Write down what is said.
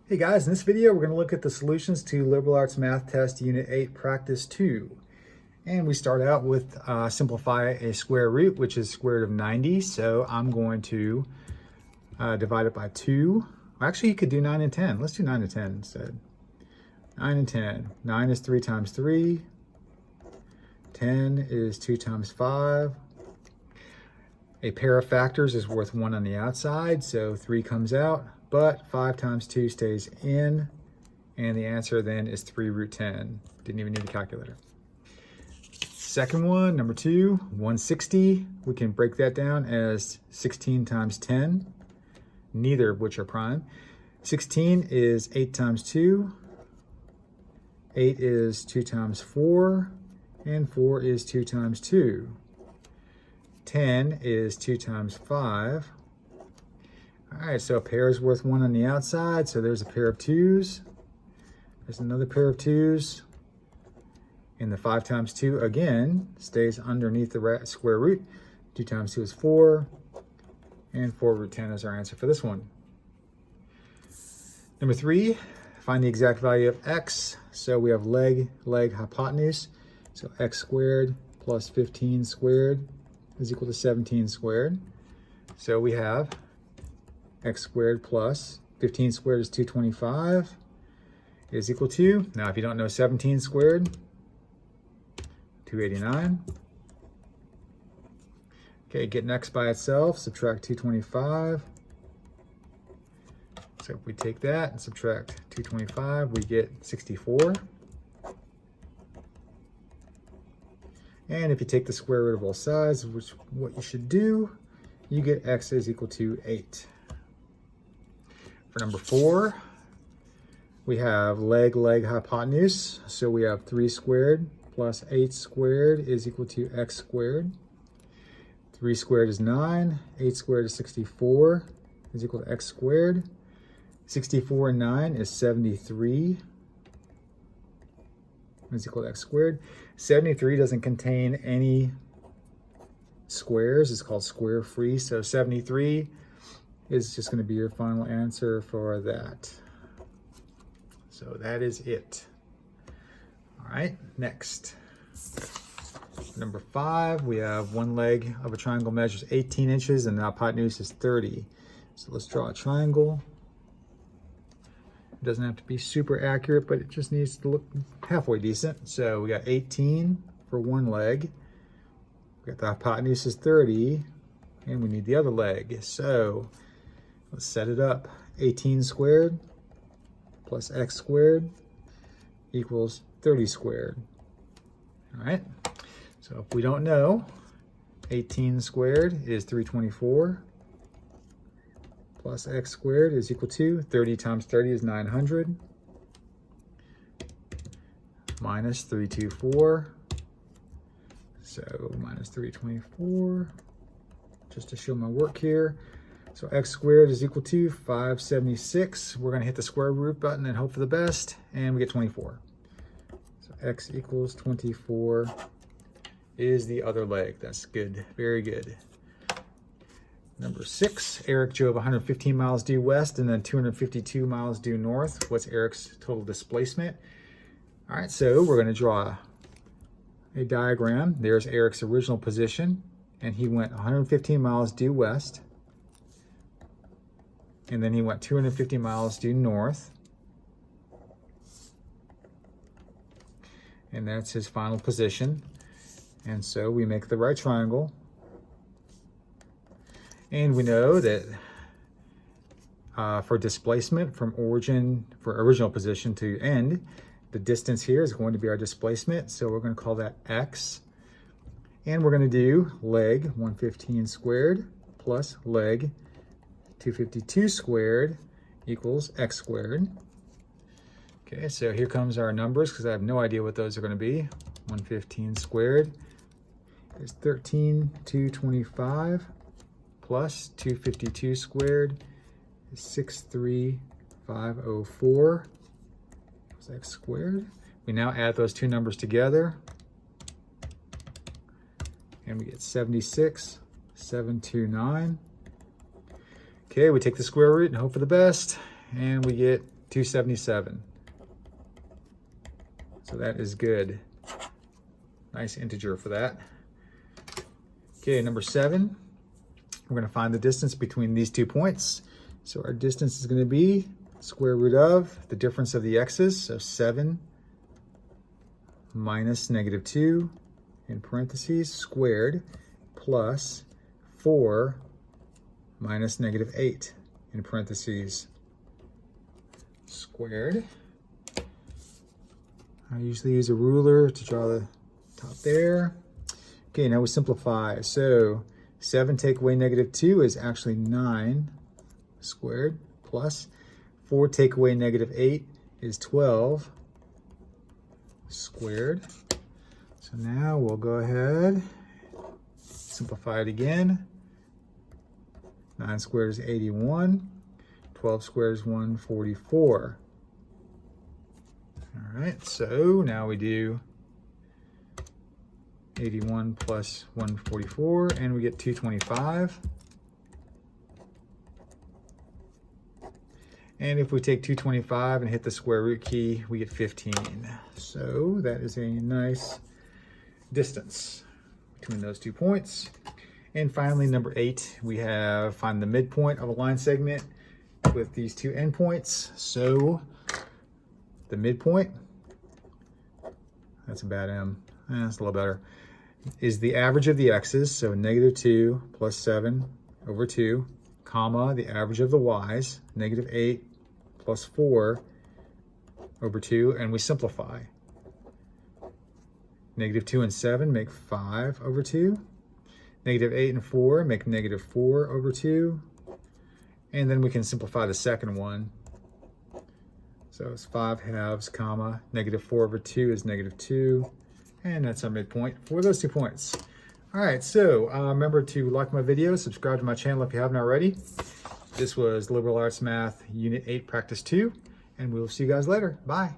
Hey guys, in this video we're going to look at the solutions to Liberal Arts Math Test Unit 8 Practice 2. And we start out with simplify a square root, which is square root of 90. So I'm going to divide it by 2. Actually, you could do 9 and 10. Let's do 9 and 10 instead. 9 and 10. 9 is 3 times 3. 10 is 2 times 5. A pair of factors is worth 1 on the outside, so 3 comes out. But 5 times 2 stays in, and the answer then is 3 root 10. Didn't even need a calculator. Second one, number 2, 160. We can break that down as 16 times 10, neither of which are prime. 16 is 8 times 2. 8 is 2 times 4, and 4 is 2 times 2. 10 is 2 times 5. All right, so a pair is worth 1 on the outside, so there's a pair of 2s. There's another pair of 2s. And the 5 times 2, again, stays underneath the square root. 2 times 2 is 4, and 4 root 10 is our answer for this one. Number 3, find the exact value of x. So we have leg, hypotenuse. So x squared plus 15 squared is equal to 17 squared. So we have x squared plus 15 squared is 225 is equal to, now if you don't know 17 squared, 289. Okay, getting x by itself, subtract 225. So if we take that and subtract 225, we get 64. And if you take the square root of both sides, which what you should do, you get x is equal to 8. For number 4, we have leg, hypotenuse. So we have 3 squared plus 8 squared is equal to x squared. 3 squared is 9. 8 squared is 64 is equal to x squared. 64 and 9 is 73 is equal to x squared. 73 doesn't contain any squares. It's called square free. So 73 is just going to be your final answer for that. So that is it. All right, next. Number 5, we have one leg of a triangle measures 18 inches and the hypotenuse is 30. So let's draw a triangle. It doesn't have to be super accurate, but it just needs to look halfway decent. So we got 18 for one leg. We got the hypotenuse is 30, and we need the other leg. So let's set it up. 18 squared plus x squared equals 30 squared. All right, so if we don't know, 18 squared is 324 plus x squared is equal to 30 times 30 is 900 minus 324. So minus 324, just to show my work here. So x squared is equal to 576. We're going to hit the square root button and hope for the best, and we get 24. So x equals 24 is the other leg. That's good, very good. Number 6, Eric drove 115 miles due west and then 252 miles due north. What's Eric's total displacement? All right, so we're going to draw a diagram. There's Eric's original position, and he went 115 miles due west. And then he went 250 miles due north. And that's his final position. And so we make the right triangle. And we know that for displacement from origin, for original position to end, the distance here is going to be our displacement. So we're going to call that x. And we're going to do leg 115 squared plus leg 252 squared equals x squared. Okay, so here comes our numbers because I have no idea what those are going to be. 115 squared is 13,225 plus 252 squared is 63504 is x squared. We now add those two numbers together and we get 76,729. Okay, we take the square root and hope for the best, and we get 277. So that is good. Nice integer for that. Okay, number 7, we're going to find the distance between these 2 points. So our distance is going to be square root of the difference of the x's, so 7 minus -2 in parentheses squared plus 4 minus -8 in parentheses squared. I usually use a ruler to draw the top there. Okay, now we simplify. So 7 take away -2 is actually 9 squared plus 4 take away -8 is 12 squared. So now we'll go ahead, simplify it again. 9 squared is 81. 12 squared is 144. All right, so now we do 81 plus 144, and we get 225. And if we take 225 and hit the square root key, we get 15. So that is a nice distance between those 2 points. And finally, number 8, we have find the midpoint of a line segment with these 2 endpoints. So the midpoint, that's a bad M, that's a little better, is the average of the x's, so -2 plus 7 over 2, comma, the average of the y's, -8 plus 4 over 2, and we simplify. -2 and 7 make 5 over 2. -8 and 4 make -4 over 2. And then we can simplify the second one. So it's 5 halves, comma, -4 over 2 is -2. And that's our midpoint for those 2 points. All right, so remember to like my video, subscribe to my channel if you haven't already. This was Liberal Arts Math Unit 8 Practice 2, and we will see you guys later. Bye.